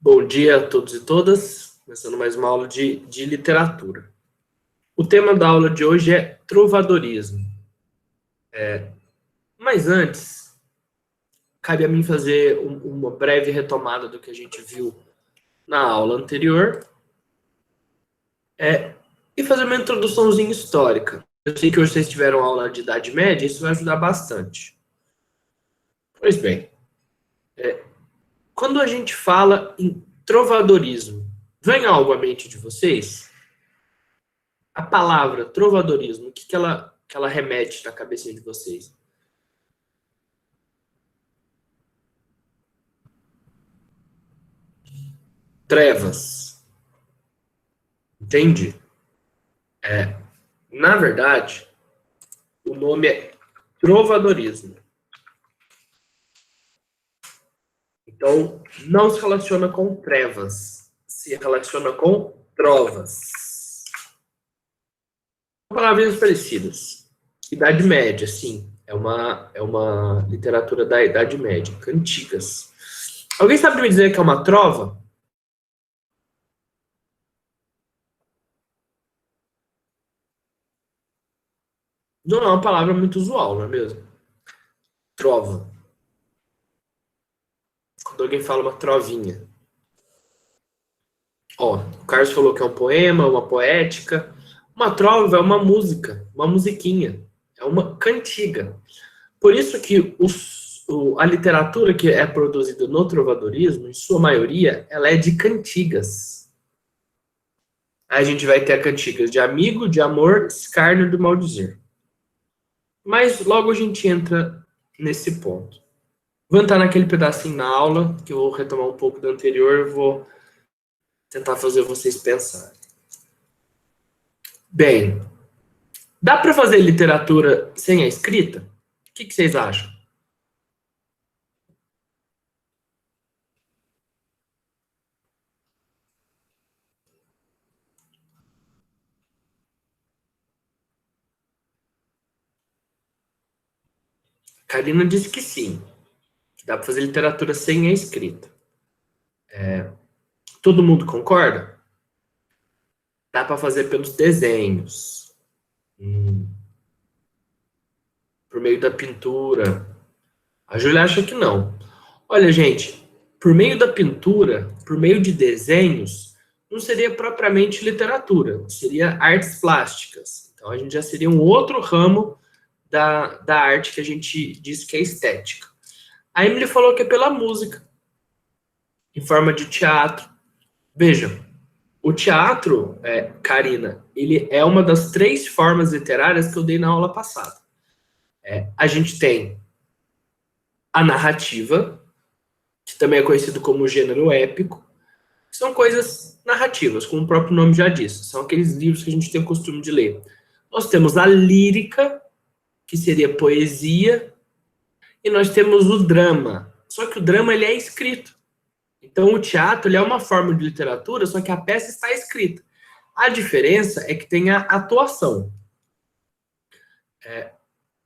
Bom dia a todos e todas, começando mais uma aula de literatura. O tema da aula de hoje é trovadorismo. Mas antes, cabe a mim fazer uma breve retomada do que a gente viu na aula anterior e fazer uma introduçãozinha histórica. Eu sei que hoje vocês tiveram aula de Idade Média, isso vai ajudar bastante. Pois bem, quando a gente fala em trovadorismo, vem algo à mente de vocês? A palavra trovadorismo, o que ela remete na cabeça de vocês? Trevas. Entende? Na verdade, o nome é trovadorismo. Então, não se relaciona com trevas, se relaciona com trovas. Palavras parecidas. Idade Média, sim. É uma literatura da Idade Média, cantigas. Alguém sabe me dizer que é uma trova? Não é uma palavra muito usual, não é mesmo? Trova. Quando alguém fala uma trovinha. Ó, o Carlos falou que é um poema, uma poética. Uma trova é uma música, uma musiquinha. É uma cantiga. Por isso que a literatura que é produzida no trovadorismo, em sua maioria, ela é de cantigas. Aí a gente vai ter a cantigas de amigo, de amor, escárnio e do maldizer. Mas logo a gente entra nesse ponto. Vou entrar naquele pedacinho na aula, que eu vou retomar um pouco do anterior, eu vou tentar fazer vocês pensarem. Bem, dá para fazer literatura sem a escrita? O que vocês acham? Karina disse que sim, que dá para fazer literatura sem a escrita. Todo mundo concorda? Dá para fazer pelos desenhos, por meio da pintura. A Júlia acha que não. Olha, gente, por meio da pintura, por meio de desenhos, não seria propriamente literatura, seria artes plásticas. Então a gente já seria um outro ramo da arte que a gente diz que é estética. A Emily falou que é pela música, em forma de teatro. Vejam, o teatro, Karina, ele é uma das 3 formas literárias que eu dei na aula passada. A gente tem a narrativa, que também é conhecido como gênero épico, que são coisas narrativas, como o próprio nome já diz. São aqueles livros que a gente tem o costume de ler. Nós temos a lírica, que seria poesia, e nós temos o drama. Só que o drama ele é escrito. Então o teatro ele é uma forma de literatura, só que a peça está escrita. A diferença é que tem a atuação.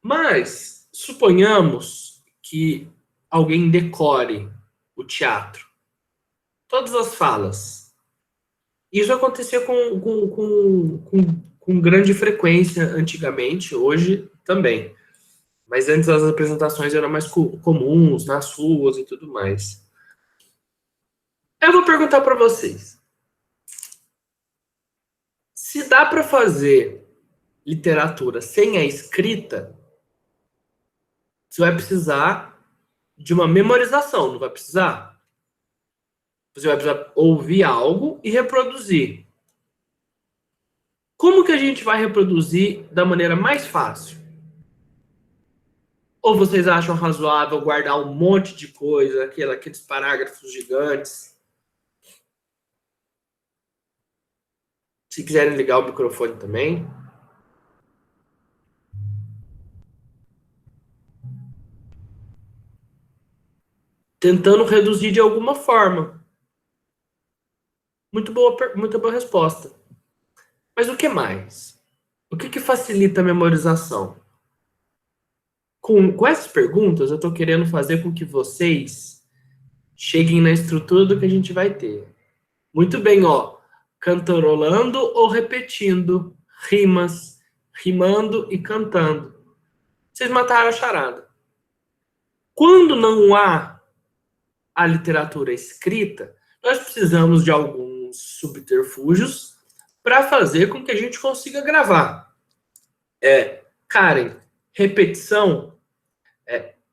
Mas suponhamos que alguém decore o teatro. Todas as falas. Isso acontecia com grande frequência antigamente, hoje também. Mas antes as apresentações eram mais comuns, nas ruas e tudo mais. Eu vou perguntar para vocês. Se dá para fazer literatura sem a escrita, você vai precisar de uma memorização, não vai precisar? Você vai precisar ouvir algo e reproduzir. Como que a gente vai reproduzir da maneira mais fácil? Ou vocês acham razoável guardar um monte de coisa, aqueles parágrafos gigantes? Se quiserem ligar o microfone também. Tentando reduzir de alguma forma. Muito boa resposta. Mas o que mais? O que facilita a memorização? Com essas perguntas, eu estou querendo fazer com que vocês Cheguem na estrutura do que a gente vai ter. Muito bem, ó. Cantarolando ou repetindo rimas, rimando e cantando. Vocês mataram a charada. Quando não há a literatura escrita, nós precisamos de alguns subterfúgios para fazer com que a gente consiga gravar. Karen, repetição.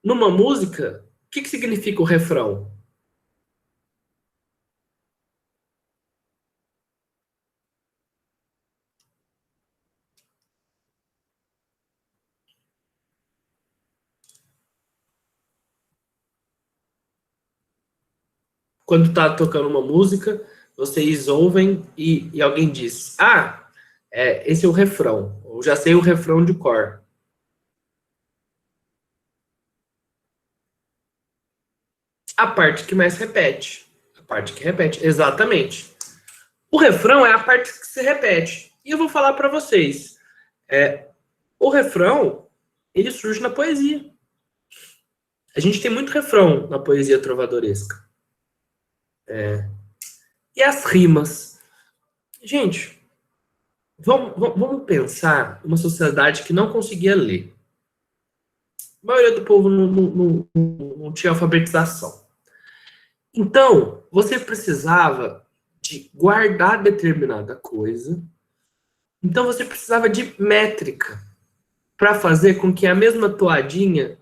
Numa música, o que significa o refrão? Quando tá tocando uma música, vocês ouvem e alguém diz: Ah, esse é o refrão. Eu já sei o refrão de cor. A parte que mais repete. A parte que repete, exatamente. O refrão é a parte que se repete. E eu vou falar para vocês: o refrão ele surge na poesia. A gente tem muito refrão na poesia trovadoresca. E as rimas. Gente, vamos pensar uma sociedade que não conseguia ler. A maioria do povo não tinha alfabetização. Então, você precisava de guardar determinada coisa. Então, você precisava de métrica para fazer com que a mesma toadinha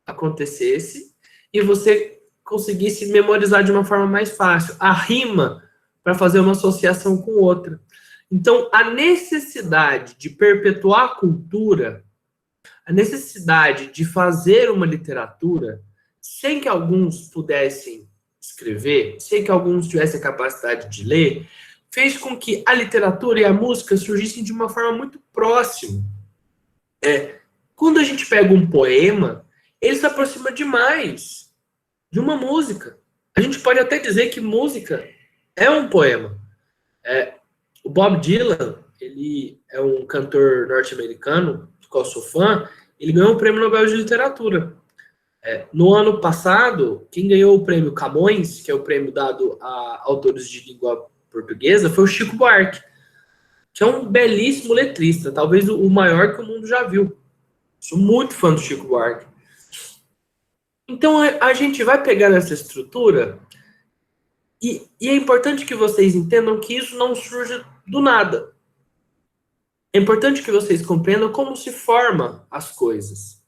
acontecesse e você conseguisse memorizar de uma forma mais fácil. A rima para fazer uma associação com outra. Então, a necessidade de perpetuar a cultura, a necessidade de fazer uma literatura sem que alguns pudessem escrever, sem que alguns tivessem a capacidade de ler, fez com que a literatura e a música surgissem de uma forma muito próxima. Quando a gente pega um poema, ele se aproxima demais de uma música. A gente pode até dizer que música é um poema. O Bob Dylan, ele é um cantor norte-americano, do qual eu sou fã, ele ganhou o Prêmio Nobel de Literatura. No ano passado, quem ganhou o prêmio Camões, que é o prêmio dado a autores de língua portuguesa, foi o Chico Buarque, que é um belíssimo letrista, talvez o maior que o mundo já viu. Sou muito fã do Chico Buarque. Então a gente vai pegar essa estrutura e é importante que vocês entendam que isso não surge do nada. É importante que vocês compreendam como se forma as coisas.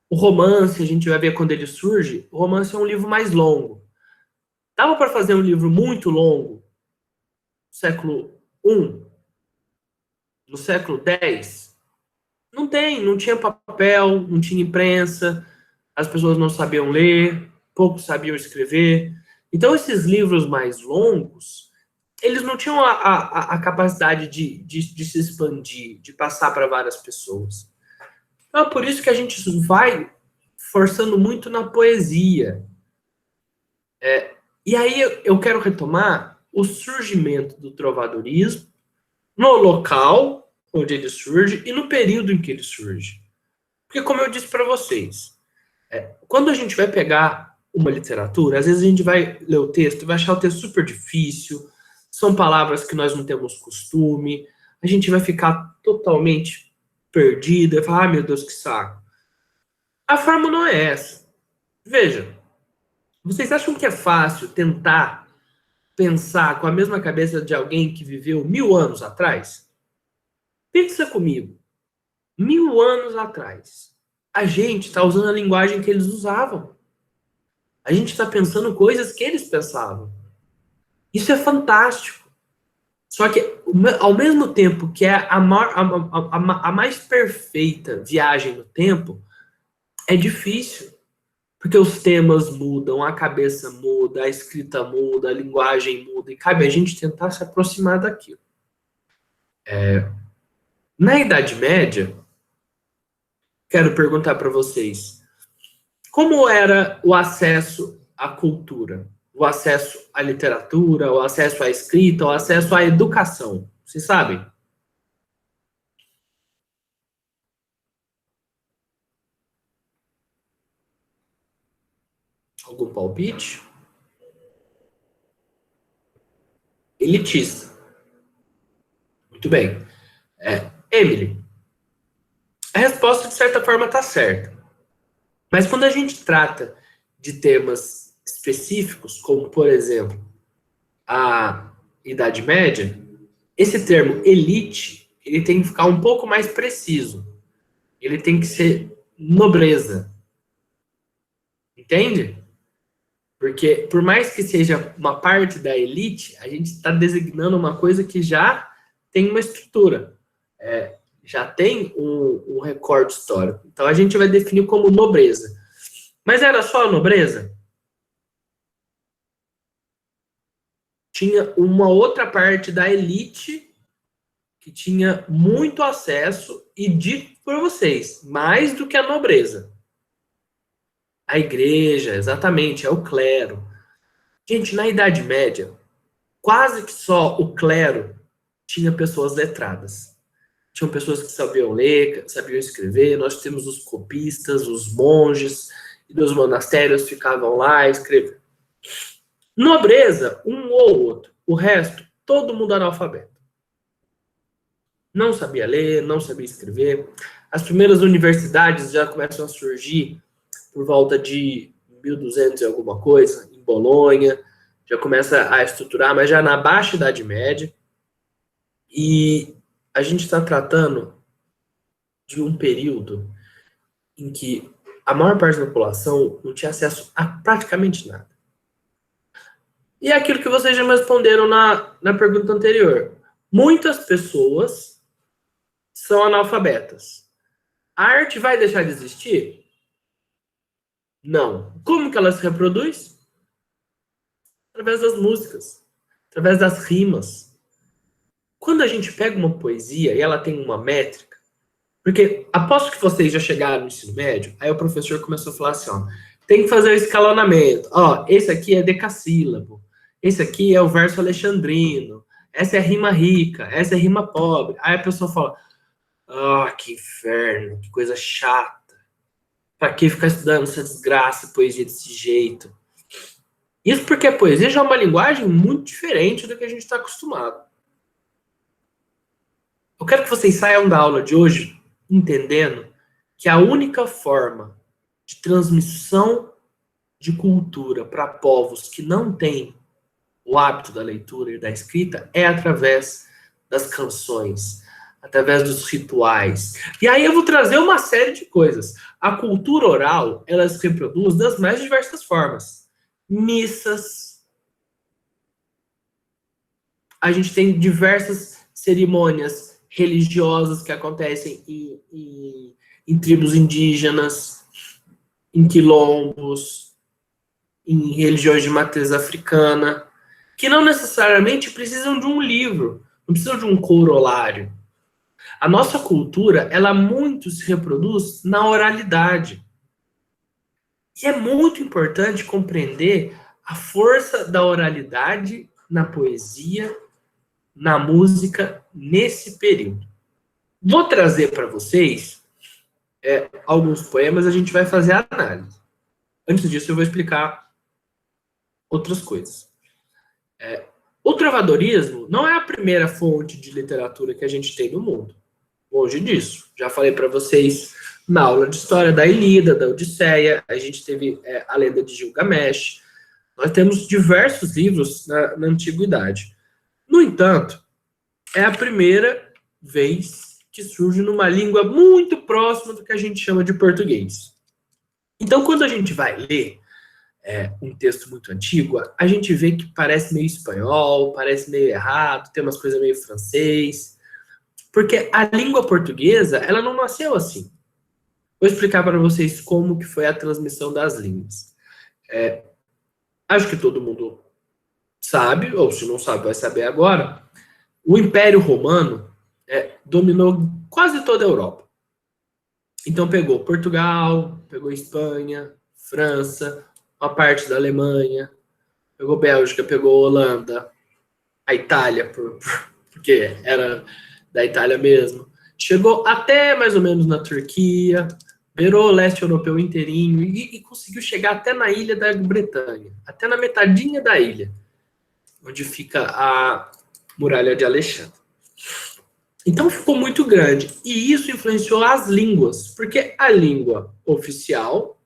O romance, a gente vai ver quando ele surge, o romance é um livro mais longo. Dava para fazer um livro muito longo, no século I, no século X? Não tem, não tinha papel, não tinha imprensa, as pessoas não sabiam ler, poucos sabiam escrever. Então, esses livros mais longos, eles não tinham a capacidade de se expandir, de passar para várias pessoas. Então, é por isso que a gente vai forçando muito na poesia. E aí eu quero retomar o surgimento do trovadorismo no local onde ele surge e no período em que ele surge. Porque, como eu disse para vocês, quando a gente vai pegar uma literatura, às vezes a gente vai ler o texto e vai achar o texto super difícil, são palavras que nós não temos costume, a gente vai ficar totalmente perdido, e falar, ah, meu Deus, que saco. A forma não é essa. Veja, vocês acham que é fácil tentar pensar com a mesma cabeça de alguém que viveu 1000 anos atrás? Pensa comigo. 1000 anos atrás. A gente está usando a linguagem que eles usavam. A gente está pensando coisas que eles pensavam. Isso é fantástico. Só que, ao mesmo tempo que é a mais perfeita viagem no tempo, é difícil. Porque os temas mudam, a cabeça muda, a escrita muda, a linguagem muda, e cabe a gente tentar se aproximar daquilo. Na Idade Média, quero perguntar para vocês, como era o acesso à cultura? O acesso à literatura, o acesso à escrita, o acesso à educação? Vocês sabem? Algum palpite? elitista. Muito bem. Emily, a resposta de certa forma está certa. Mas quando a gente trata de temas específicos, como por exemplo a Idade Média, esse termo elite, ele tem que ficar um pouco mais preciso. Ele tem que ser nobreza. Entende? Porque por mais que seja uma parte da elite, a gente está designando uma coisa que já tem uma estrutura. Já tem um recorte histórico. Então a gente vai definir como nobreza. Mas era só a nobreza? Tinha uma outra parte da elite que tinha muito acesso e dito por vocês, mais do que a nobreza. A igreja, exatamente, é o clero. Gente, na Idade Média, quase que só o clero tinha pessoas letradas. Tinham pessoas que sabiam ler, sabiam escrever. Nós temos os copistas, os monges, e dos monastérios ficavam lá escrevendo. Nobreza, um ou outro. O resto, todo mundo analfabeto. Não sabia ler, não sabia escrever. As primeiras universidades já começam a surgir por volta de 1200 e alguma coisa, em Bolonha. Já começa a estruturar, mas já na Baixa Idade Média. E a gente está tratando de um período em que a maior parte da população não tinha acesso a praticamente nada. E é aquilo que vocês já me responderam na pergunta anterior. Muitas pessoas são analfabetas. A arte vai deixar de existir? Não. Como que ela se reproduz? Através das músicas, através das rimas. Quando a gente pega uma poesia e ela tem uma métrica, porque aposto que vocês já chegaram no ensino médio, aí o professor começou a falar assim, ó, tem que fazer o escalonamento. Ó, esse aqui é decassílabo, esse aqui é o verso alexandrino, essa é rima rica, essa é rima pobre. Aí a pessoa fala, que inferno, que coisa chata. Pra que ficar estudando essa desgraça, poesia desse jeito? Isso porque a poesia já é uma linguagem muito diferente do que a gente está acostumado. Eu quero que vocês saiam da aula de hoje entendendo que a única forma de transmissão de cultura para povos que não têm o hábito da leitura e da escrita é através das canções, através dos rituais. E aí eu vou trazer uma série de coisas. A cultura oral, ela se reproduz das mais diversas formas. Missas. A gente tem diversas cerimônias religiosas que acontecem em tribos indígenas, em quilombos, em religiões de matriz africana, que não necessariamente precisam de um livro, não precisam de um corolário. A nossa cultura, ela muito se reproduz na oralidade. E é muito importante compreender a força da oralidade na poesia, na música, nesse período. Vou trazer para vocês alguns poemas, a gente vai fazer a análise. Antes disso, eu vou explicar outras coisas. O trovadorismo não é a primeira fonte de literatura que a gente tem no mundo. Longe disso. Já falei para vocês na aula de história da Ilíada, da Odisseia, a gente teve a lenda de Gilgamesh. Nós temos diversos livros na antiguidade. No entanto, é a primeira vez que surge numa língua muito próxima do que a gente chama de português. Então, quando a gente vai ler um texto muito antigo, a gente vê que parece meio espanhol, parece meio errado, tem umas coisas meio francês, porque a língua portuguesa, ela não nasceu assim. Vou explicar para vocês como que foi a transmissão das línguas. Acho que todo mundo sabe, ou se não sabe, vai saber agora. O Império Romano dominou quase toda a Europa. Então pegou Portugal, pegou Espanha, França, uma parte da Alemanha, pegou Bélgica, pegou Holanda, a Itália, porque era da Itália mesmo. Chegou até mais ou menos na Turquia, beirou o leste europeu inteirinho e conseguiu chegar até na ilha da Bretanha, até na metadinha da ilha. onde fica a Muralha de Alexandre. Então ficou muito grande. E isso influenciou as línguas, porque a língua oficial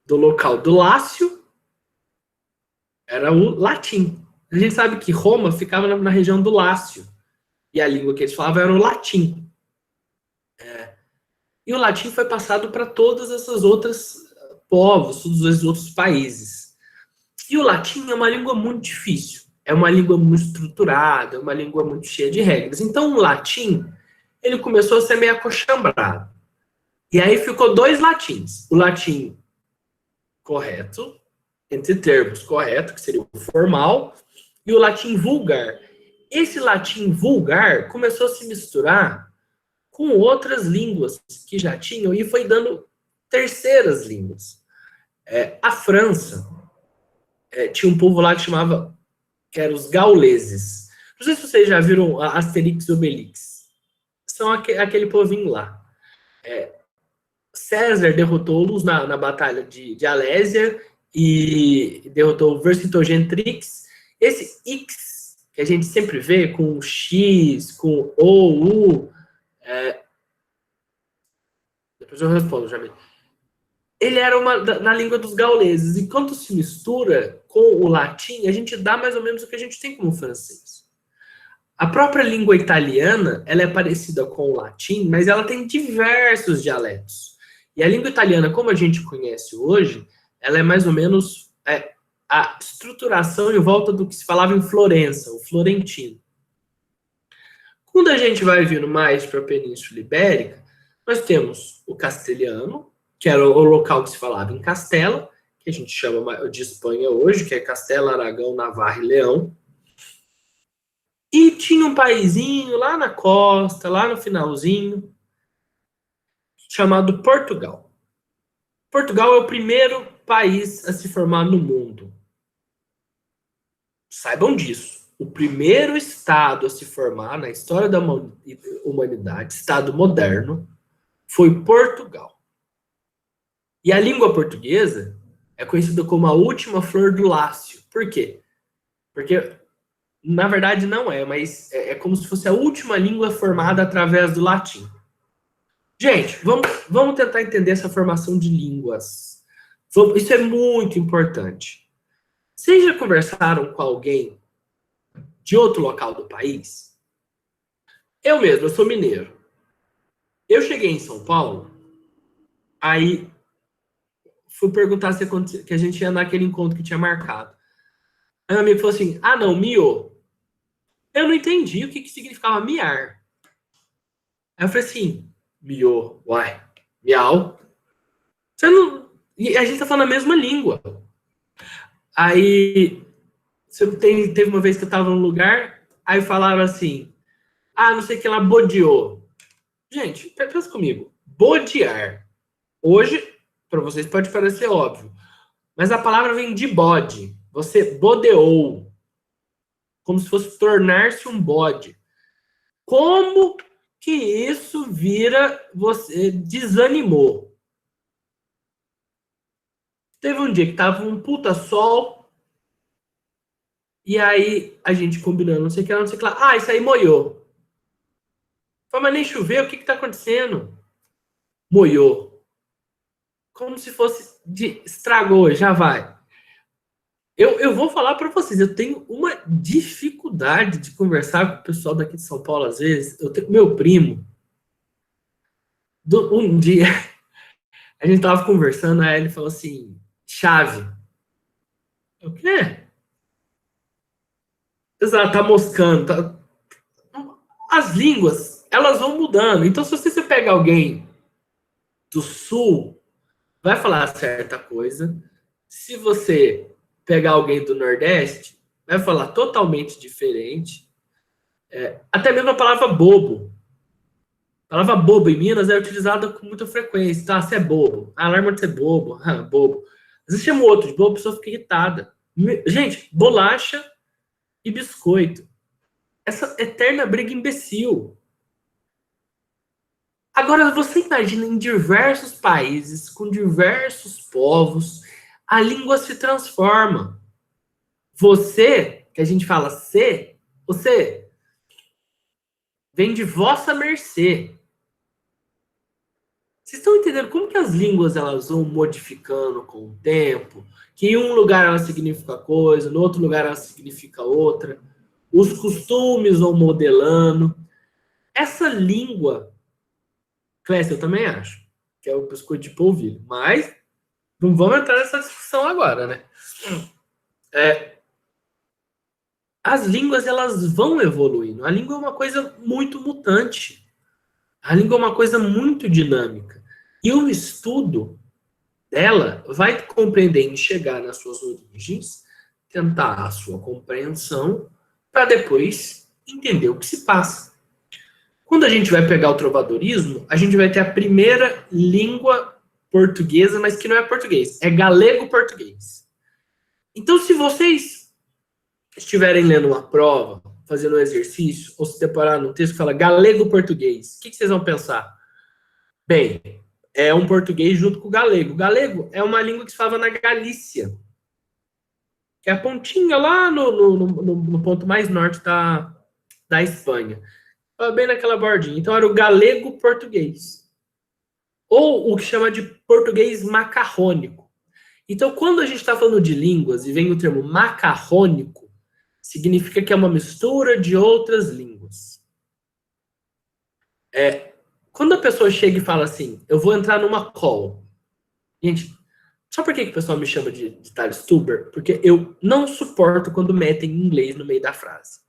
do local do Lácio era o latim. A gente sabe que Roma ficava na região do Lácio. E a língua que eles falavam era o latim. E o latim foi passado para todas essas outras povos, todos os outros países. E o latim é uma língua muito difícil. É uma língua muito estruturada, é uma língua muito cheia de regras. Então, o latim, ele começou a ser meio acochambrado. E aí ficou dois latins. O latim correto, entre termos correto, que seria o formal, e o latim vulgar. Esse latim vulgar começou a se misturar com outras línguas que já tinham e foi dando terceiras línguas. A França tinha um povo lá que chamava, que eram os gauleses. Não sei se vocês já viram Asterix e Obelix. São aquele povinho lá. César derrotou-los na batalha de Alésia e derrotou Vercingetorix. Esse X, que a gente sempre vê com X, com O, U, depois eu respondo, Jamil. Ele era na língua dos gauleses. E quando se mistura com o latim, a gente dá mais ou menos o que a gente tem como francês. A própria língua italiana, ela é parecida com o latim, mas ela tem diversos dialetos. E a língua italiana, como a gente conhece hoje, ela é mais ou menos a estruturação em volta do que se falava em Florença, o florentino. Quando a gente vai vindo mais para a Península Ibérica, nós temos o castelhano, que era o local que se falava em Castela, que a gente chama de Espanha hoje, que é Castela, Aragão, Navarra e Leão. E tinha um paizinho lá na costa, lá no finalzinho, chamado Portugal. Portugal é o primeiro país a se formar no mundo. Saibam disso. O primeiro estado a se formar na história da humanidade, estado moderno, foi Portugal. E a língua portuguesa é conhecida como a última flor do Lácio. Por quê? Porque, na verdade, não é, mas é como se fosse a última língua formada através do latim. Gente, vamos tentar entender essa formação de línguas. Isso é muito importante. Vocês já conversaram com alguém de outro local do país? Eu mesmo, eu sou mineiro. Eu cheguei em São Paulo, aí fui perguntar se que a gente ia naquele encontro que tinha marcado. Aí meu amigo falou assim, não, miô. Eu não entendi o que significava miar. Aí eu falei assim, miô, uai, miau. Você não... E a gente tá falando a mesma língua. Aí, teve uma vez que eu tava num lugar, aí falaram assim, não sei o que lá, bodeou. Gente, pensa comigo, bodear. Hoje, para vocês pode parecer óbvio, mas a palavra vem de bode. Você bodeou. Como se fosse tornar-se um bode. Como que isso vira você desanimou? Teve um dia que tava um puta sol e aí a gente combinando, não sei o que lá, não sei o que lá. Isso aí moiou. Falei, mas nem choveu, o que tá acontecendo? Moiou. Como se fosse estragou, já vai. Eu vou falar para vocês, eu tenho uma dificuldade de conversar com o pessoal daqui de São Paulo às vezes. Eu tenho meu primo. Um dia a gente tava conversando, aí ele falou assim, chave. O quê? Exato, tá moscando. As línguas, elas vão mudando. Então, se você pega alguém do sul, vai falar certa coisa. Se você pegar alguém do Nordeste, vai falar totalmente diferente. Até mesmo a palavra bobo. A palavra bobo em Minas é utilizada com muita frequência. Tá, você é bobo. Alarma de ser bobo. Bobo. Às vezes chama outro de bobo, a pessoa fica irritada. Gente, bolacha e biscoito. Essa eterna briga imbecil. Agora, você imagina em diversos países, com diversos povos, a língua se transforma. Você, que a gente fala você, vem de vossa mercê. Vocês estão entendendo como que as línguas elas vão modificando com o tempo? Que em um lugar ela significa coisa, no outro lugar ela significa outra. Os costumes vão modelando. Essa língua, Clécio, eu também acho, que é o biscoito de polvilho. Mas não vamos entrar nessa discussão agora, né? As línguas elas vão evoluindo. A língua é uma coisa muito mutante. A língua é uma coisa muito dinâmica. E o estudo dela vai compreender e chegar nas suas origens, tentar a sua compreensão, para depois entender o que se passa. Quando a gente vai pegar o trovadorismo, a gente vai ter a primeira língua portuguesa, mas que não é português, é galego-português. Então, se vocês estiverem lendo uma prova, fazendo um exercício, ou se deparar num texto que fala galego-português, o que vocês vão pensar? Bem, é um português junto com o galego. O galego é uma língua que se falava na Galícia, que é a pontinha lá no ponto mais norte da Espanha. Bem naquela bordinha. Então era o galego-português. Ou o que chama de português macarrônico. Então, quando a gente está falando de línguas e vem o termo macarrônico, significa que é uma mistura de outras línguas. Quando a pessoa chega e fala assim, eu vou entrar numa call. Gente, sabe por que o pessoal me chama de Thales Tuber? Porque eu não suporto quando metem inglês no meio da frase.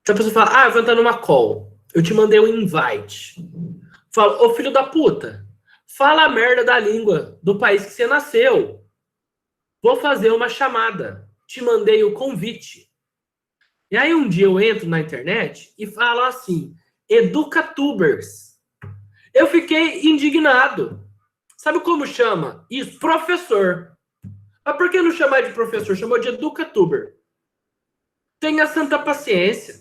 Então a pessoa fala, eu vou entrar numa call. Eu te mandei um invite. Fala, ô filho da puta, fala a merda da língua do país que você nasceu. Vou fazer uma chamada. Te mandei o convite. E aí um dia eu entro na internet e falo assim, educatubers. Eu fiquei indignado. Sabe como chama isso? Professor. Mas por que não chamar de professor? Chamou de educatuber. Tenha santa paciência.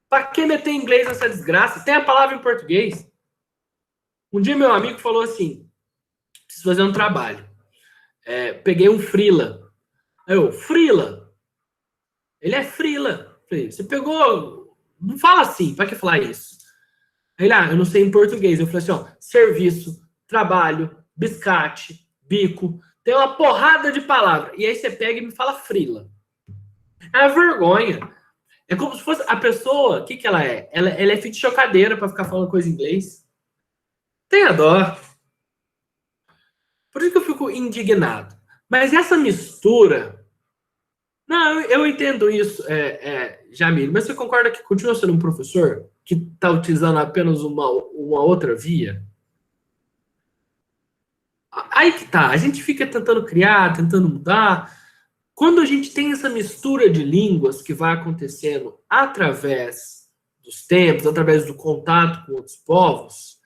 Pra que meter inglês nessa desgraça? Tem a palavra em português. Um dia meu amigo falou assim, preciso fazer um trabalho. Peguei um freela. Aí eu, freela? Ele é freela. Falei, você pegou... Não fala assim, pra que falar isso? Aí ele, eu não sei em português. Eu falei assim, serviço, trabalho, biscate, bico, tem uma porrada de palavras. E aí você pega e me fala freela. É vergonha. É como se fosse a pessoa, o que ela é? Ela é filha de chocadeira pra ficar falando coisa em inglês. Tenha dó. Por isso que eu fico indignado. Mas essa mistura... Não, eu entendo isso, Jamil, mas você concorda que continua sendo um professor que está utilizando apenas uma outra via? Aí que tá, a gente fica tentando criar, tentando mudar. Quando a gente tem essa mistura de línguas que vai acontecendo através dos tempos, através do contato com outros povos,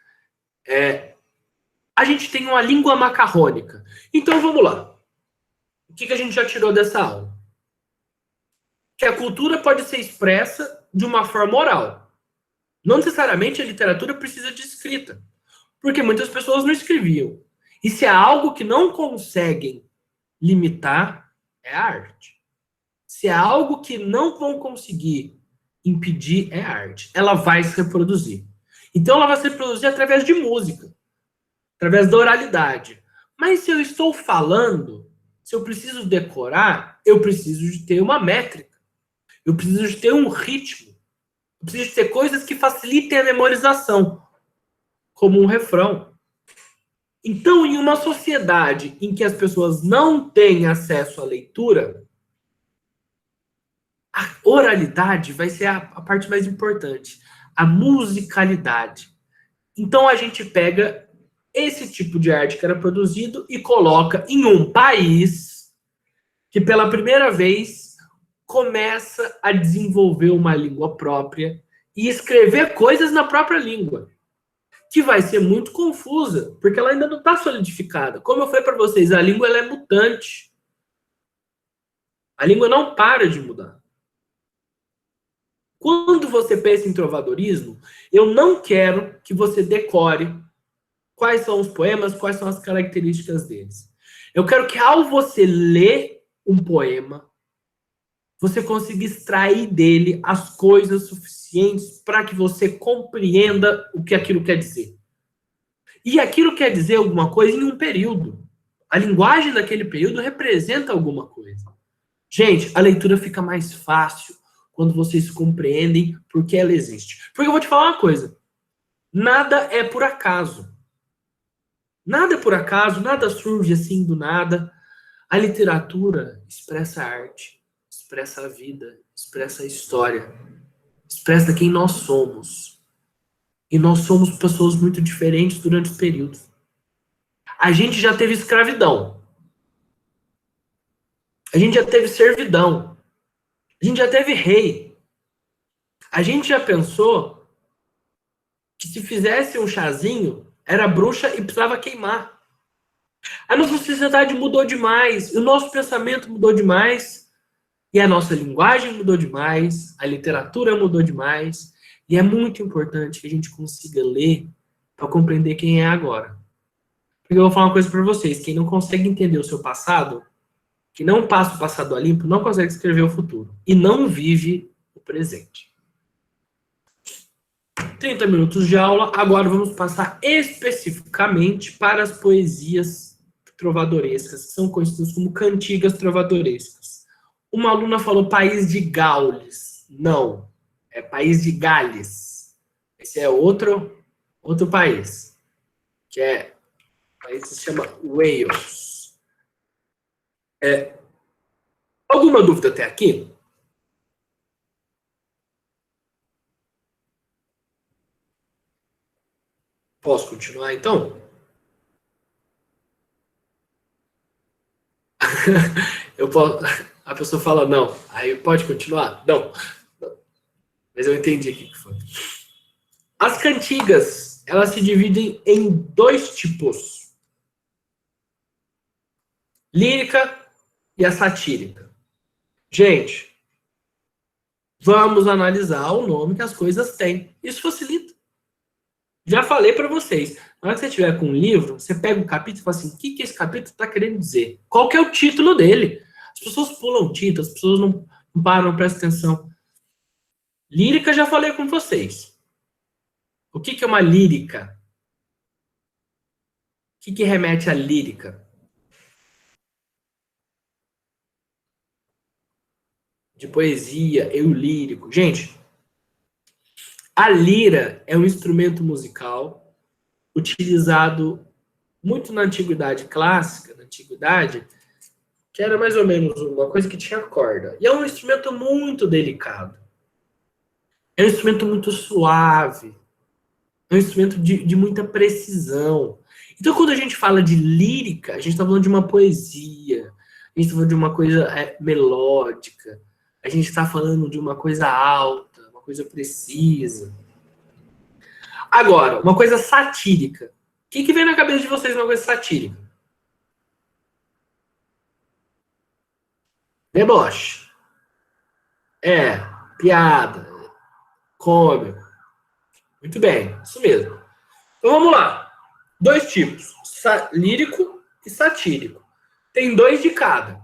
a gente tem uma língua macarrônica. Então vamos lá. O que a gente já tirou dessa aula? Que a cultura pode ser expressa de uma forma oral. Não necessariamente a literatura precisa de escrita, porque muitas pessoas não escreviam. E se há algo que não conseguem limitar, é a arte. Se há algo que não vão conseguir impedir, é a arte. Ela vai se reproduzir. Então ela vai se reproduzir através de música, através da oralidade. Mas se eu estou falando, se eu preciso decorar, eu preciso de ter uma métrica. Eu preciso de ter um ritmo. Eu preciso de ter coisas que facilitem a memorização, como um refrão. Então, em uma sociedade em que as pessoas não têm acesso à leitura, a oralidade vai ser a parte mais importante. A musicalidade. Então, a gente pega esse tipo de arte que era produzido e coloca em um país que, pela primeira vez, começa a desenvolver uma língua própria e escrever coisas na própria língua, que vai ser muito confusa, porque ela ainda não está solidificada. Como eu falei para vocês, a língua ela é mutante. A língua não para de mudar. Quando você pensa em trovadorismo, eu não quero que você decore quais são os poemas, quais são as características deles. Eu quero que, ao você ler um poema, você consiga extrair dele as coisas suficientes para que você compreenda o que aquilo quer dizer. E aquilo quer dizer alguma coisa em um período. A linguagem daquele período representa alguma coisa. Gente, a leitura fica mais fácil quando vocês compreendem por que ela existe. Porque eu vou te falar uma coisa. Nada é por acaso. Nada é por acaso, nada surge assim do nada. A literatura expressa a arte, expressa a vida, expressa a história, expressa quem nós somos. E nós somos pessoas muito diferentes durante os períodos. A gente já teve escravidão. A gente já teve servidão. A gente já teve rei. A gente já pensou que se fizesse um chazinho, era bruxa e precisava queimar. A nossa sociedade mudou demais. O nosso pensamento mudou demais. E a nossa linguagem mudou demais. A literatura mudou demais. E é muito importante que a gente consiga ler para compreender quem é agora. Porque eu vou falar uma coisa para vocês. Quem não consegue entender o seu passado, que não passa o passado a limpo, não consegue escrever o futuro. E não vive o presente. 30 minutos de aula. Agora vamos passar especificamente para as poesias trovadorescas, que são conhecidas como cantigas trovadorescas. Uma aluna falou país de Gaules. Não. É país de Gales. Esse é outro país. Que é o país que se chama Wales. Alguma dúvida até aqui? Posso continuar, então? Eu posso... A pessoa fala não. Aí pode continuar? Não. Mas eu entendi o que foi. As cantigas, elas se dividem em dois tipos. Lírica e a satírica. Gente, vamos analisar o nome que as coisas têm. Isso facilita. Já falei para vocês. Na hora que você tiver com um livro, você pega um capítulo e fala assim, o que esse capítulo está querendo dizer? Qual que é o título dele? As pessoas pulam título, as pessoas não param, não prestam atenção. Lírica, já falei com vocês. O que é uma lírica? O que remete à lírica? De poesia, eu lírico. Gente, a lira é um instrumento musical utilizado muito na antiguidade clássica, na antiguidade, que era mais ou menos uma coisa que tinha corda. E é um instrumento muito delicado. É um instrumento muito suave. É um instrumento de muita precisão. Então, quando a gente fala de lírica, a gente está falando de uma poesia, a gente está falando de uma coisa melódica, a gente está falando de uma coisa alta, uma coisa precisa. Agora, uma coisa satírica. O que vem na cabeça de vocês uma coisa satírica? Deboche. Piada. Cômico. Muito bem, isso mesmo. Então vamos lá. Dois tipos, lírico e satírico. Tem dois de cada.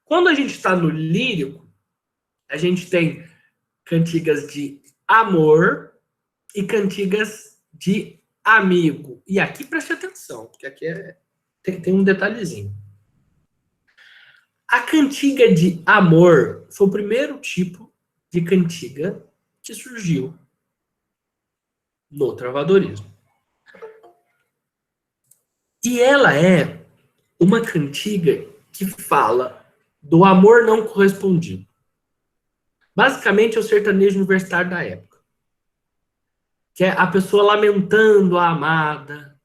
Quando a gente está no lírico, a gente tem cantigas de amor e cantigas de amigo. E aqui preste atenção, porque aqui tem um detalhezinho. A cantiga de amor foi o primeiro tipo de cantiga que surgiu no travadorismo. E ela é uma cantiga que fala do amor não correspondido. Basicamente, é o sertanejo universitário da época. Que é a pessoa lamentando a amada,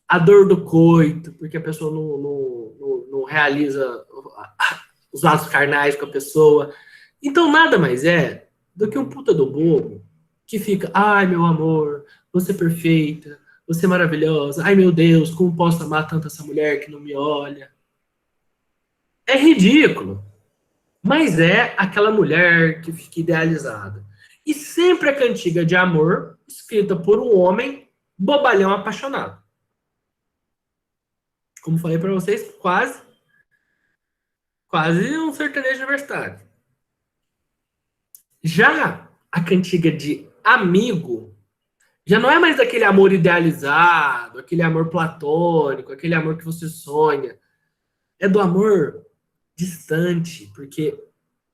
a dor do coito, porque a pessoa não realiza os atos carnais com a pessoa. Então, nada mais é do que um puta do bobo que fica, ai, meu amor, você é perfeita, você é maravilhosa, ai, meu Deus, como posso amar tanto essa mulher que não me olha? É ridículo. Mas é aquela mulher que fica idealizada. E sempre a cantiga de amor, escrita por um homem bobalhão apaixonado. Como falei para vocês, quase Quase um sertanejo universitário. Já a cantiga de amigo já não é mais aquele amor idealizado, aquele amor platônico, aquele amor que você sonha. É do amor distante, porque,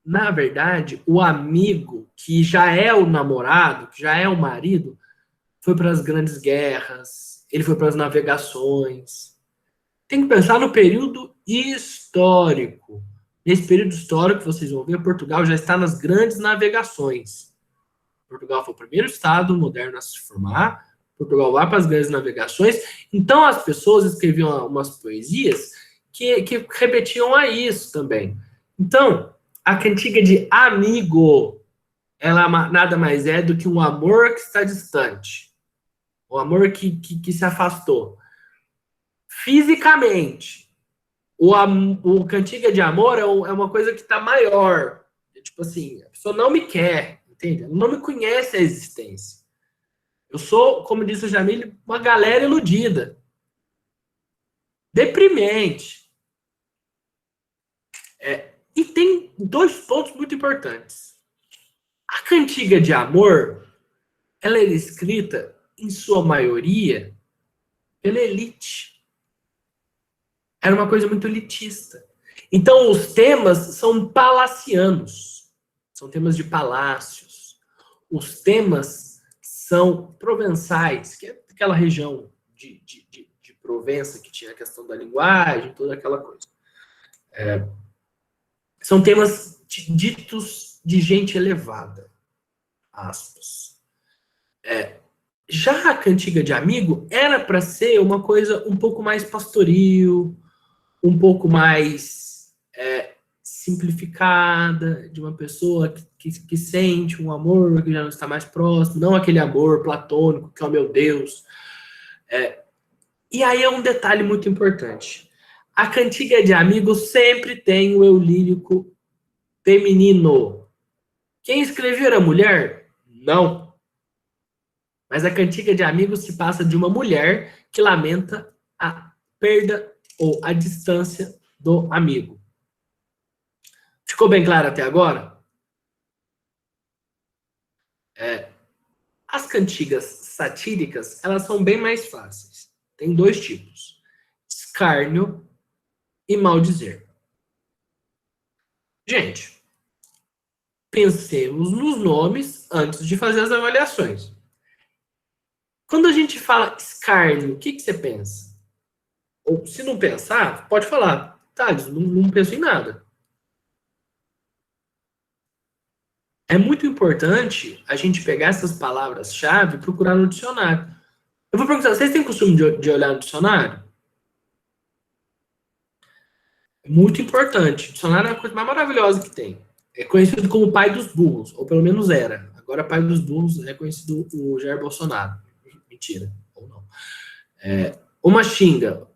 na verdade, o amigo que já é o namorado, que já é o marido, foi para as grandes guerras, ele foi para as navegações. Tem que pensar no período histórico. Nesse período histórico, vocês vão ver, Portugal já está nas grandes navegações. Portugal foi o primeiro estado moderno a se formar. Portugal vai para as grandes navegações. Então, as pessoas escreviam umas poesias que repetiam a isso também. Então, a cantiga de amigo, ela nada mais é do que um amor que está distante. O amor que se afastou. Fisicamente, o cantiga de amor é uma coisa que está maior. Tipo assim, a pessoa não me quer, entende? Ela não me conhece a existência. Eu sou, como disse o Jamil, uma galera iludida. Deprimente. E tem dois pontos muito importantes. A cantiga de amor, ela é escrita, em sua maioria, pela elite. Era uma coisa muito elitista. Então, os temas são palacianos. São temas de palácios. Os temas são provençais, que é aquela região de Provença que tinha a questão da linguagem, toda aquela coisa. São temas ditos de gente elevada, aspas. Já a cantiga de amigo era para ser uma coisa um pouco mais pastoril, um pouco mais simplificada, de uma pessoa que sente um amor que já não está mais próximo, não aquele amor platônico, que, oh meu Deus. E aí é um detalhe muito importante. A cantiga de amigo sempre tem o eu lírico feminino. Quem escreveu era mulher? Não. Mas a cantiga de amigo se passa de uma mulher que lamenta a perda ou a distância do amigo. Ficou bem claro até agora? As cantigas satíricas, elas são bem mais fáceis. Tem dois tipos: escárnio e maldizer. Gente, pensemos nos nomes antes de fazer as avaliações. Quando a gente fala escárnio, o que você pensa? Ou se não pensar, pode falar. Thales, não penso em nada. É muito importante a gente pegar essas palavras-chave e procurar no dicionário. Eu vou perguntar, vocês têm costume de olhar no dicionário? É muito importante. O dicionário é a coisa mais maravilhosa que tem. É conhecido como o pai dos burros, ou pelo menos era. Agora, pai dos burros é conhecido o Jair Bolsonaro. Mentira, ou não. Uma xinga.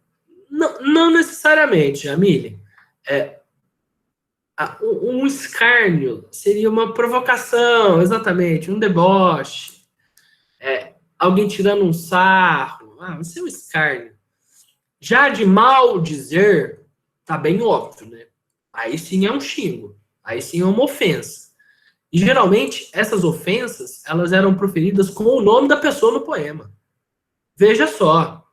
Não necessariamente, Amília. Um escárnio seria uma provocação, exatamente, um deboche. Alguém tirando um sarro. Ah, isso é um escárnio. Já de mal dizer, tá bem óbvio, né? Aí sim é um xingo. Aí sim é uma ofensa. E geralmente essas ofensas, elas eram proferidas com o nome da pessoa no poema. Veja só,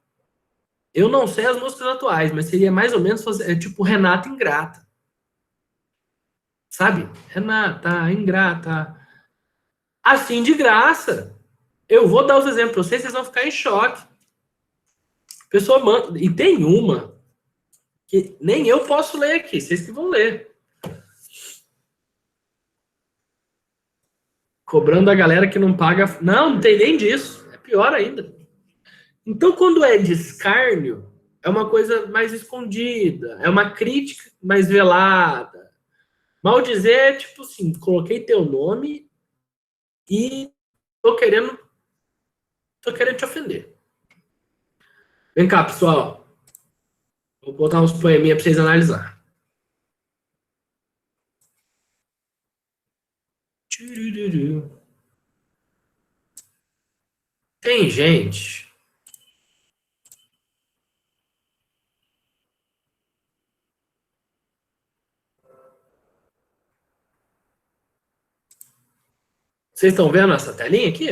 eu não sei as músicas atuais, mas seria mais ou menos tipo Renata Ingrata. Sabe? Renata Ingrata. Assim de graça. Eu vou dar os exemplos para vocês vão ficar em choque. A pessoa manda. E tem uma que nem eu posso ler aqui, vocês que vão ler. Cobrando a galera que não paga. Não tem nem disso. É pior ainda. Então, quando é de escárnio, é uma coisa mais escondida, é uma crítica mais velada. Mal dizer é tipo assim: coloquei teu nome e tô querendo te ofender. Vem cá, pessoal. Vou botar uns poeminha pra vocês analisar. Tem gente Vocês estão vendo essa telinha aqui?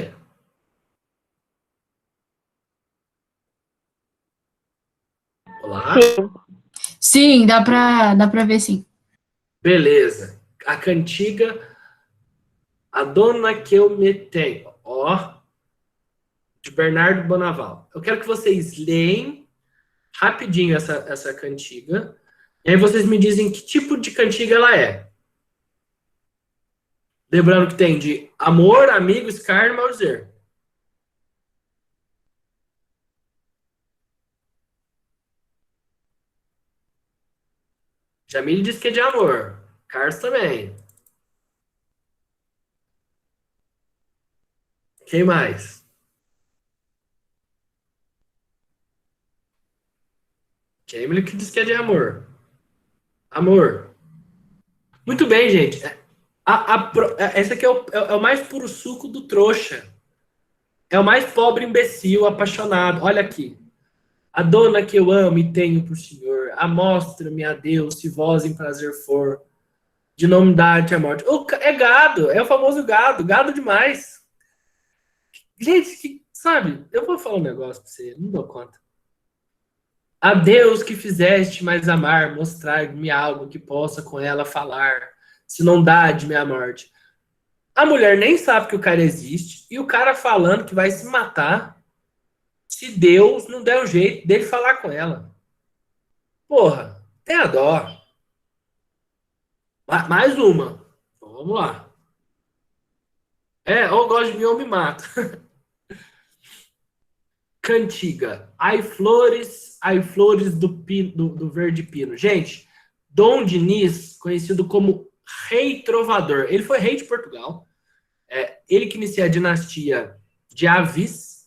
Olá? Sim. Sim, dá pra ver sim. Beleza. A cantiga A Dona Que Eu Me Tenho. Ó, de Bernardo Bonaval. Eu quero que vocês leem rapidinho essa cantiga. E aí vocês me dizem que tipo de cantiga ela é. Lembrando que tem de amor, amigo, escárnio e maldizer. Jamile diz que é de amor. Carlos também. Quem mais? Jamile que diz que é de amor. Amor. Muito bem, gente. Essa aqui é o mais puro suco do trouxa. É o mais pobre imbecil, apaixonado. Olha aqui. A dona que eu amo e tenho por senhor, amostra-me a Deus, se vós em prazer for, de não me dar-te a morte. É gado, é o famoso gado, gado demais. Gente, sabe, eu vou falar um negócio pra você, não dou conta. A Deus que fizeste mais amar, mostrar-me algo que possa com ela falar, se não dá de minha morte. A mulher nem sabe que o cara existe, e o cara falando que vai se matar se Deus não der o jeito dele falar com ela. Porra, tem a dó. Mais uma. Então, vamos lá. Ou gosto de mim ou me mato. Cantiga. Ai flores do verde pino. Gente, Dom Diniz, conhecido como Rei Trovador. Ele foi rei de Portugal. Ele que inicia a dinastia de Avis.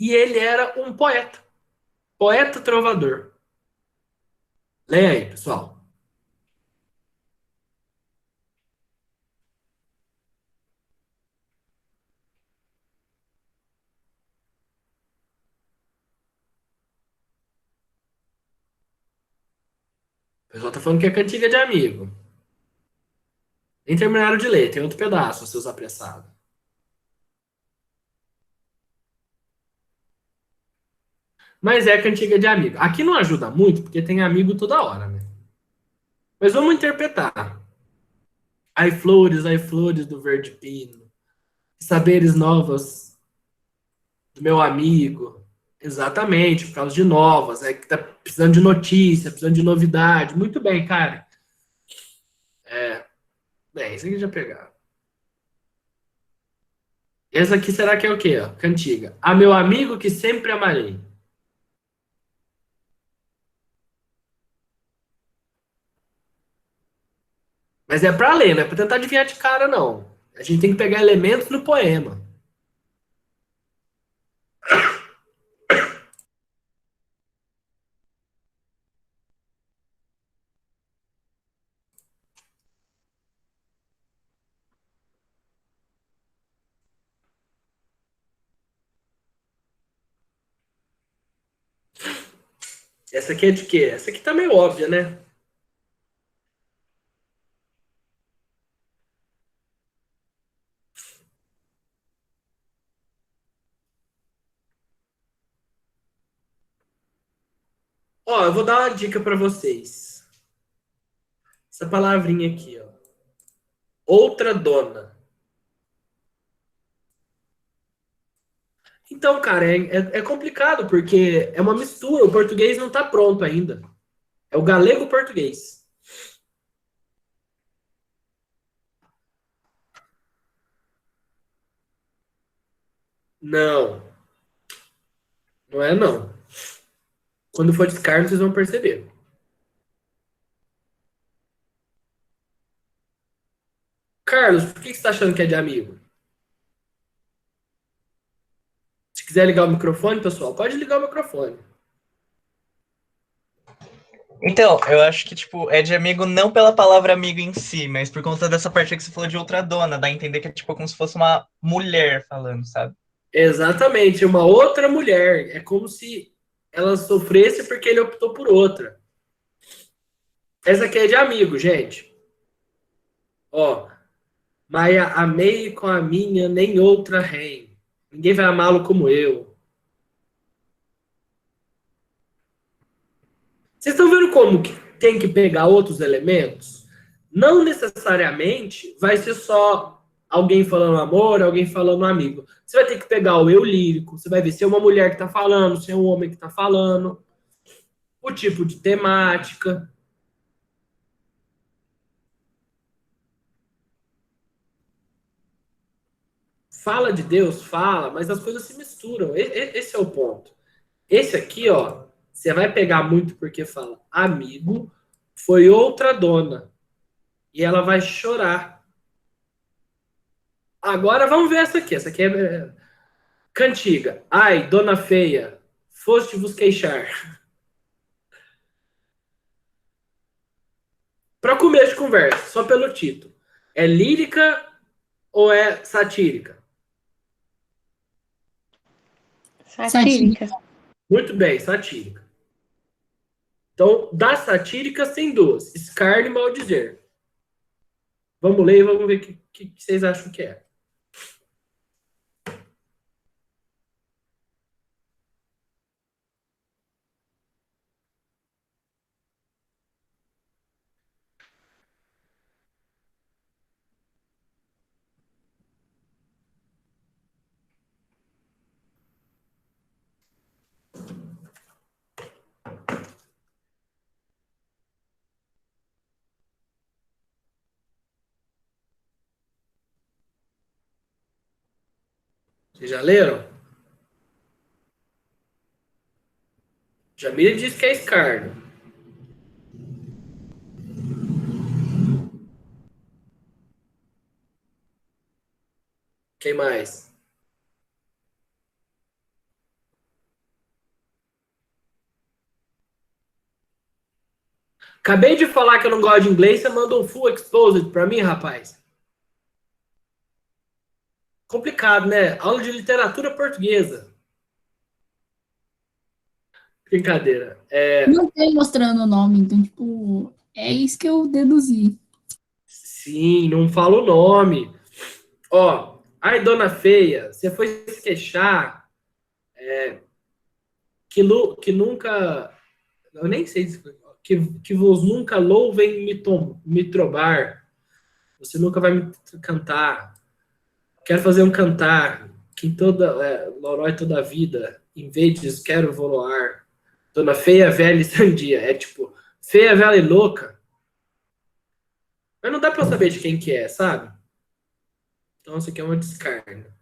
E ele era um poeta. Poeta trovador. Leia aí, pessoal. O pessoal tá falando que é cantiga de amigo. Nem terminaram de ler, tem outro pedaço, seus apressados. Mas é cantiga de amigo. Aqui não ajuda muito, porque tem amigo toda hora, né? Mas vamos interpretar. Ai flores do verde pino. Saberes novos do meu amigo. Exatamente, por causa de novas. É que tá precisando de notícia, precisando de novidade. Muito bem, cara. Bem, isso aqui já pegaram. Essa aqui será que é o quê? Ó? Cantiga. A meu amigo que sempre amarei. Mas é pra ler, não é pra tentar adivinhar de cara, não. A gente tem que pegar elementos no poema. Essa aqui é de quê? Essa aqui tá meio óbvia, né? Ó, eu vou dar uma dica pra vocês. Essa palavrinha aqui, ó. Outra dona. Então, cara, é complicado, porque é uma mistura. O português não tá pronto ainda. É o galego-português. Não, não é não. Quando for descargo, vocês vão perceber. Carlos, por que você tá achando que é de amigo? Se quiser ligar o microfone, pessoal, pode ligar o microfone. Então, eu acho que, tipo, é de amigo não pela palavra amigo em si, mas por conta dessa parte que você falou de outra dona, dá a entender que é, tipo, como se fosse uma mulher falando, sabe? Exatamente, uma outra mulher. É como se ela sofresse porque ele optou por outra. Essa aqui é de amigo, gente. Ó, Maia, amei com a minha, nem outra rei. Ninguém vai amá-lo como eu. Vocês estão vendo como que tem que pegar outros elementos? Não necessariamente vai ser só alguém falando amor, alguém falando amigo. Você vai ter que pegar o eu lírico, você vai ver se é uma mulher que está falando, se é um homem que está falando, o tipo de temática. Fala de Deus, fala, mas as coisas se misturam. Esse é o ponto. Esse aqui, ó, você vai pegar muito porque fala amigo, foi outra dona. E ela vai chorar. Agora vamos ver essa aqui. Essa aqui é cantiga. Ai, dona feia, foste vos queixar. Para começo de conversa, só pelo título. É lírica ou é satírica? Satírica. Satírica. Muito bem, satírica. Então, das satíricas tem duas: escárnio e maldizer. Vamos ler e vamos ver o que vocês acham que é. Vocês já leram? Jamila diz que é escárnio. Quem mais? Acabei de falar que eu não gosto de inglês, você manda um full exposed pra mim, rapaz. Complicado, né? Aula de literatura portuguesa. Brincadeira. Não tem mostrando o nome, então, tipo, é isso que eu deduzi. Sim, não fala o nome. Ó, ai, dona feia, você foi se queixar que nunca. Eu nem sei se que vos nunca louvem me trobar. Você nunca vai me cantar. Quero fazer um cantar. Que em toda. Loró toda a vida. Em vez disso, quero voar. Dona feia, velha e sandia. É tipo, feia, velha e louca. Mas não dá pra saber de quem que é, sabe? Então, isso aqui é uma descarga.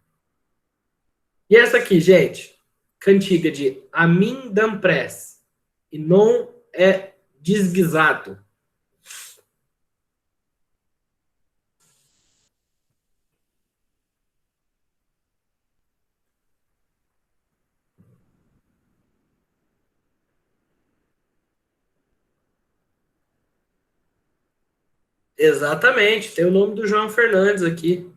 E essa aqui, gente, cantiga de Amin Dampres. E não é desguisado. Exatamente, tem o nome do João Fernandes aqui.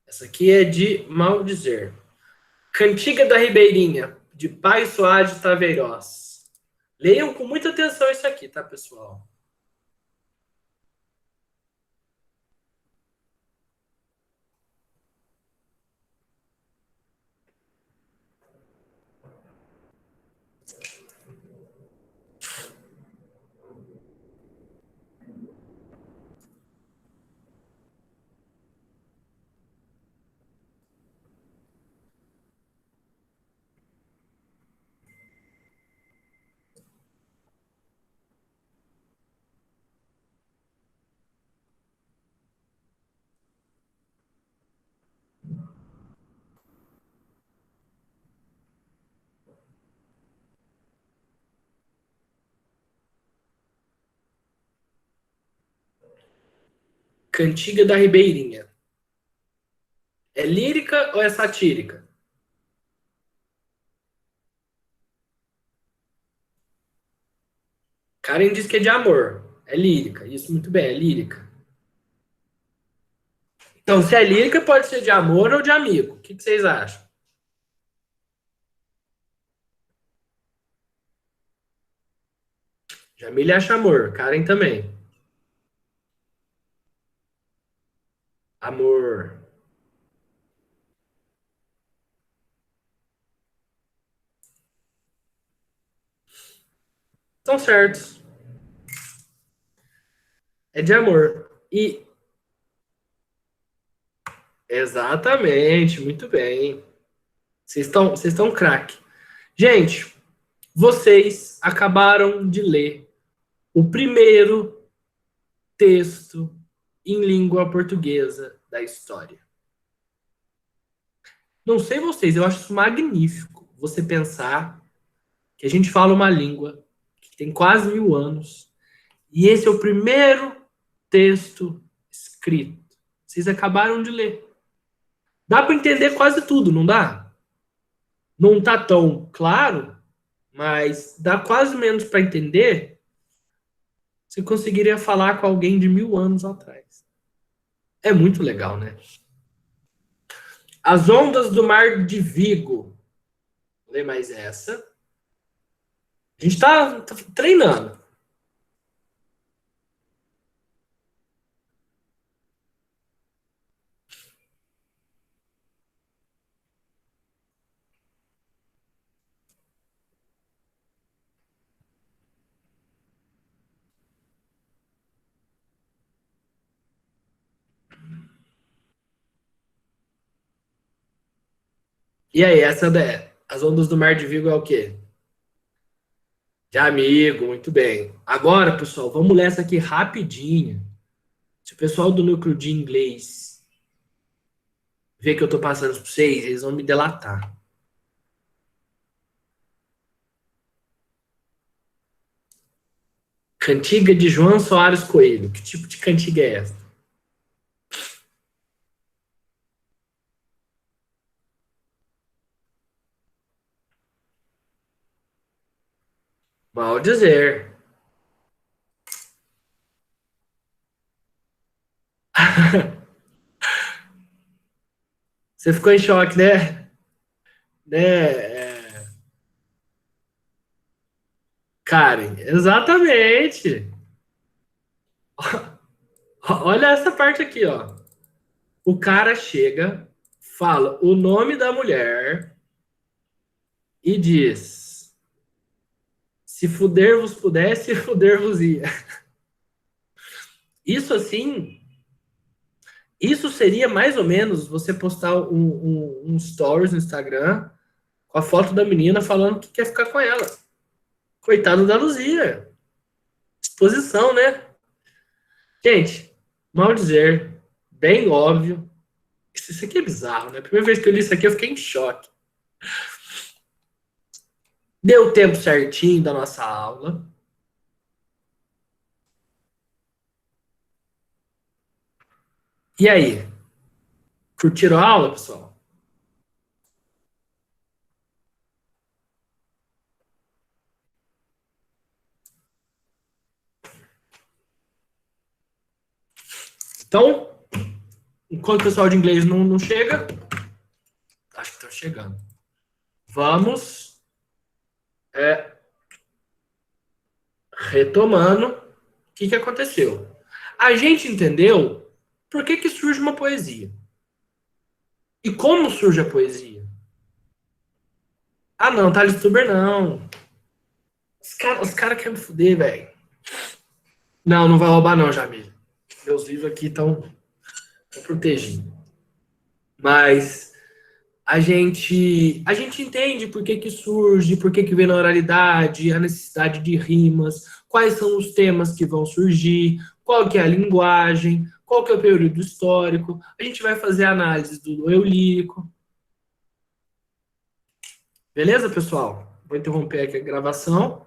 Essa aqui é de Maldizer. Cantiga da Ribeirinha, de Pai Soares Taveiroz. Leiam com muita atenção isso aqui, tá, pessoal? Cantiga da Ribeirinha. É lírica ou é satírica? Karen diz que é de amor. É lírica. Isso, muito bem, é lírica. Então, se é lírica, pode ser de amor ou de amigo. O que vocês acham? Jamile acha amor. Karen também. Amor. Estão certos. É de amor. E exatamente, muito bem. Vocês estão craque. Gente, vocês acabaram de ler o primeiro texto em língua portuguesa da história. Não sei vocês, eu acho isso magnífico. Você pensar que a gente fala uma língua que tem quase 1000 anos e esse é o primeiro texto escrito. Vocês acabaram de ler. Dá para entender quase tudo, não dá? Não tá tão claro, mas dá quase menos para entender. Você conseguiria falar com alguém de 1000 anos atrás. É muito legal, né? As ondas do mar de Vigo. Vou ler mais essa. A gente tá treinando. E aí, as ondas do mar de Vigo é o quê? De amigo, muito bem. Agora, pessoal, vamos ler essa aqui rapidinho. Se o pessoal do núcleo de inglês ver que eu tô passando isso pra vocês, eles vão me delatar. Cantiga de João Soares Coelho. Que tipo de cantiga é essa? Mal dizer. Você ficou em choque, né? Karen, exatamente. Olha essa parte aqui, ó. O cara chega, fala o nome da mulher e diz: se fuder vos pudesse, fuder vos ia. Isso assim, isso seria mais ou menos você postar um stories no Instagram com a foto da menina falando que quer ficar com ela. Coitado da Luzia. Exposição, né? Gente, mal dizer, bem óbvio. Isso aqui é bizarro, né? A primeira vez que eu li isso aqui, eu fiquei em choque. Deu tempo certinho da nossa aula. E aí? Curtiram a aula, pessoal? Então, enquanto o pessoal de inglês não chega, acho que estão chegando. Vamos retomando o que aconteceu. A gente entendeu por que surge uma poesia. E como surge a poesia? Ah, não, Thales Tuber não. Os cara querem me fuder, velho. Não vai roubar não, Jamil. Meus livros aqui estão protegidos. Mas a gente entende por que surge, por que vem na oralidade, a necessidade de rimas, quais são os temas que vão surgir, qual que é a linguagem, qual que é o período histórico. A gente vai fazer a análise do eu lírico. Beleza, pessoal? Vou interromper aqui a gravação.